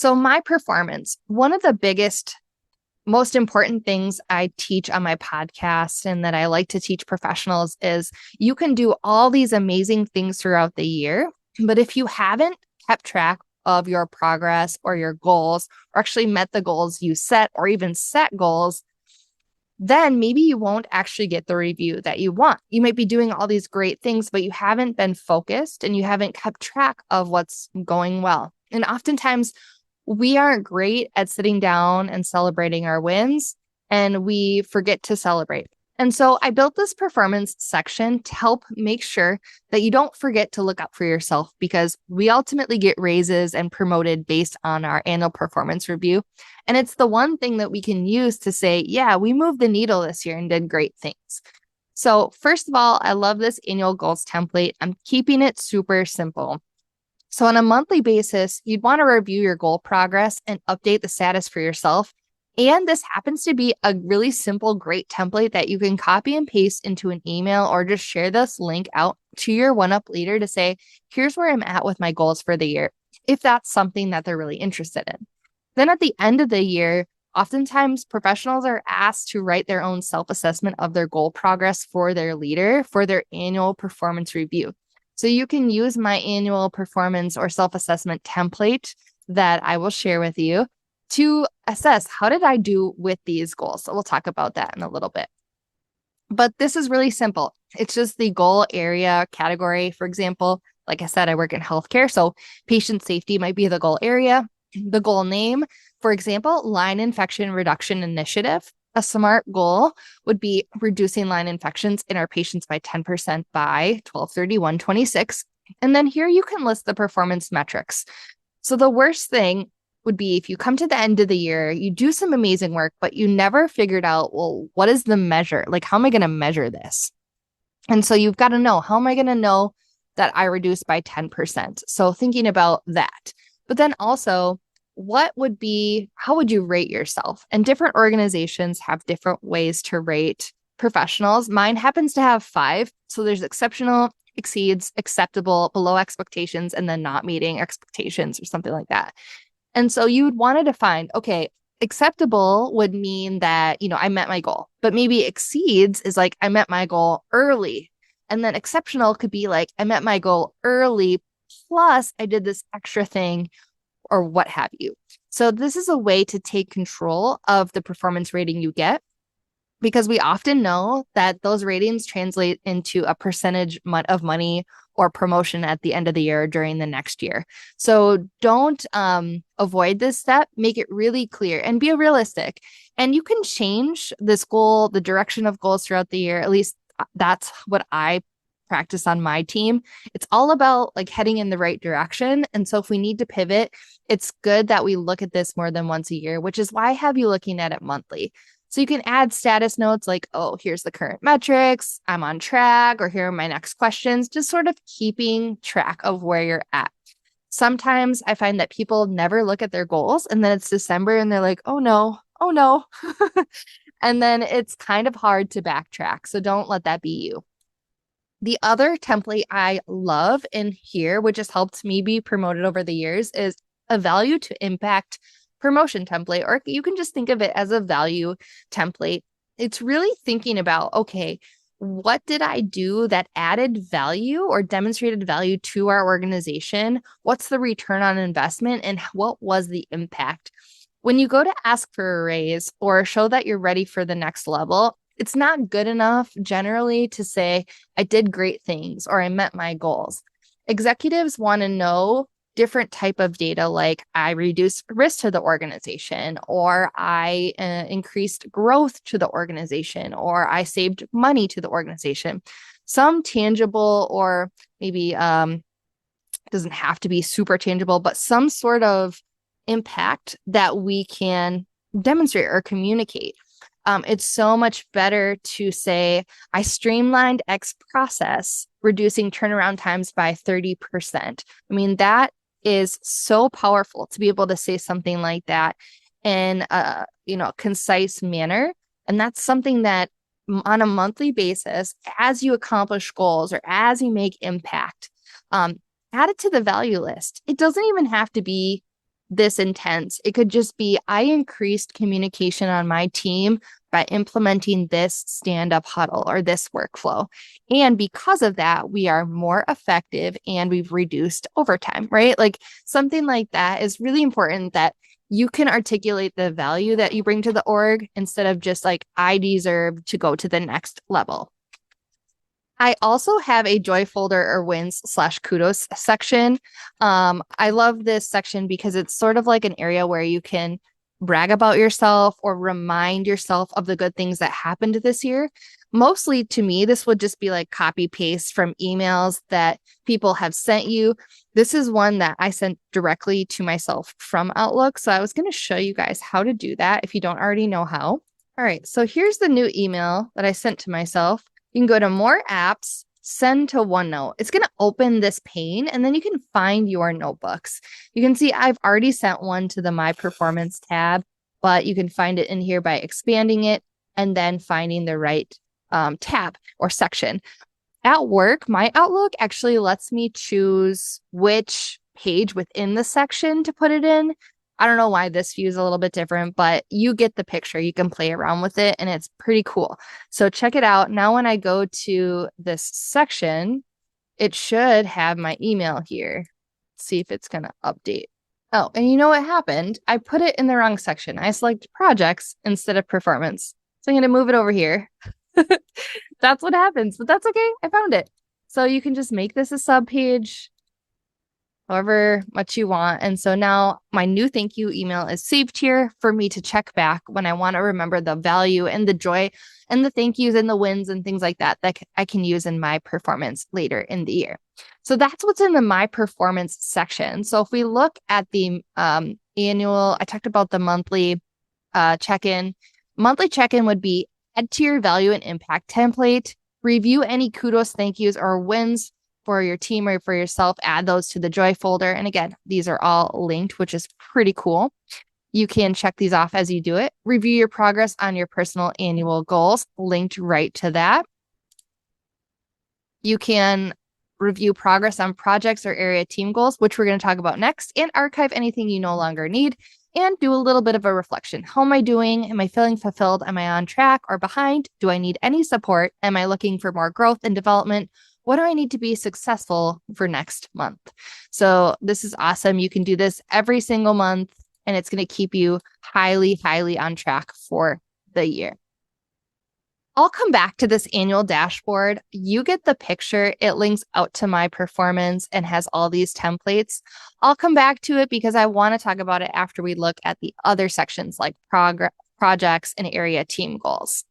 So my performance, one of the biggest, most important things I teach on my podcast and that I like to teach professionals is you can do all these amazing things throughout the year, but if you haven't kept track of your progress or your goals, or actually met the goals you set, or even set goals, then maybe you won't actually get the review that you want. You might be doing all these great things, but you haven't been focused and you haven't kept track of what's going well. And oftentimes we aren't great at sitting down and celebrating our wins, and we forget to celebrate. And so I built this performance section to help make sure that you don't forget to look up for yourself, because we ultimately get raises and promoted based on our annual performance review. And it's the one thing that we can use to say, yeah, we moved the needle this year and did great things. So first of all, I love this annual goals template. I'm keeping it super simple. So on a monthly basis, you'd want to review your goal progress and update the status for yourself. And this happens to be a really simple, great template that you can copy and paste into an email, or just share this link out to your OneUp leader to say, here's where I'm at with my goals for the year, if that's something that they're really interested in. Then at the end of the year, oftentimes professionals are asked to write their own self-assessment of their goal progress for their leader for their annual performance review. So you can use my annual performance or self-assessment template that I will share with you to assess, how did I do with these goals? So we'll talk about that in a little bit. But this is really simple. It's just the goal area category. For example, like I said, I work in healthcare, so patient safety might be the goal area. The goal name, for example, line infection reduction initiative. A SMART goal would be reducing line infections in our patients by 10% by 12/31/26. And then here you can list the performance metrics. So the worst thing would be if you come to the end of the year, you do some amazing work, but you never figured out, well, what is the measure? Like, how am I going to measure this? And so you've got to know, how am I going to know that I reduced by 10%? So thinking about that. But then also, how would you rate yourself? And different organizations have different ways to rate professionals. Mine happens to have 5. So there's exceptional, exceeds, acceptable, below expectations, and then not meeting expectations or something like that. And so you would want to define, okay, acceptable would mean that, I met my goal, but maybe exceeds is like, I met my goal early. And then exceptional could be like, I met my goal early, plus I did this extra thing, or what have you. So this is a way to take control of the performance rating you get, because we often know that those ratings translate into a percentage of money or promotion at the end of the year during the next year. So don't avoid this step. Make it really clear and be realistic. And you can change this goal, the direction of goals throughout the year. At least that's what I practice on my team. It's all about like heading in the right direction. And so if we need to pivot, it's good that we look at this more than once a year, which is why I have you looking at it monthly. So you can add status notes like, oh, here's the current metrics, I'm on track, or here are my next questions, just sort of keeping track of where you're at. Sometimes I find that people never look at their goals, and then it's December and they're like, oh no. And then it's kind of hard to backtrack. So don't let that be you. The other template I love in here, which has helped me be promoted over the years, is a value to impact promotion template, or you can just think of it as a value template. It's really thinking about, okay, what did I do that added value or demonstrated value to our organization? What's the return on investment, and what was the impact? When you go to ask for a raise or show that you're ready for the next level, it's not good enough generally to say, I did great things or I met my goals. Executives want to know different type of data, like I reduced risk to the organization, or I increased growth to the organization, or I saved money to the organization. Some tangible, or maybe doesn't have to be super tangible, but some sort of impact that we can demonstrate or communicate. It's so much better to say, I streamlined X process, reducing turnaround times by 30%. I mean, that is so powerful to be able to say something like that in a concise manner. And that's something that on a monthly basis, as you accomplish goals or as you make impact, add it to the value list. It doesn't even have to be this intense. It could just be, I increased communication on my team by implementing this stand-up huddle or this workflow. And because of that, we are more effective and we've reduced overtime, right? Like something like that is really important, that you can articulate the value that you bring to the org instead of just like, I deserve to go to the next level. I also have a joy folder or wins/kudos section. I love this section because it's sort of like an area where you can brag about yourself or remind yourself of the good things that happened this year. Mostly to me, this would just be like copy paste from emails that people have sent you. This is one that I sent directly to myself from Outlook. So I was going to show you guys how to do that if you don't already know how. All right, so here's the new email that I sent to myself. You can go to more apps, send to OneNote. It's going to open this pane and then you can find your notebooks. You can see I've already sent one to the My Performance tab, but you can find it in here by expanding it and then finding the right tab or section. At work, my Outlook actually lets me choose which page within the section to put it in. I don't know why this view is a little bit different, but you get the picture. You can play around with it and it's pretty cool. So check it out. Now, when I go to this section, it should have my email here. Let's see if it's going to update. Oh, and you know what happened? I put it in the wrong section. I selected projects instead of performance. So I'm going to move it over here. That's what happens, but that's okay. I found it. So you can just make this a sub page, however much you want. And so now my new thank you email is saved here for me to check back when I want to remember the value and the joy and the thank yous and the wins and things like that that I can use in my performance later in the year. So that's what's in the My Performance section. So if we look at the annual, I talked about the monthly check-in. Monthly check-in would be add to your value and impact template, review any kudos, thank yous, or wins for your team or for yourself, add those to the joy folder. And again, these are all linked, which is pretty cool. You can check these off as you do it. Review your progress on your personal annual goals, linked right to that. You can review progress on projects or area team goals, which we're going to talk about next, and archive anything you no longer need, and do a little bit of a reflection. How am I doing? Am I feeling fulfilled? Am I on track or behind? Do I need any support? Am I looking for more growth and development? What do I need to be successful for next month? So this is awesome. You can do this every single month, and it's going to keep you highly, highly on track for the year. I'll come back to this annual dashboard. You get the picture. It links out to My Performance and has all these templates. I'll come back to it because I want to talk about it after we look at the other sections like projects and area team goals.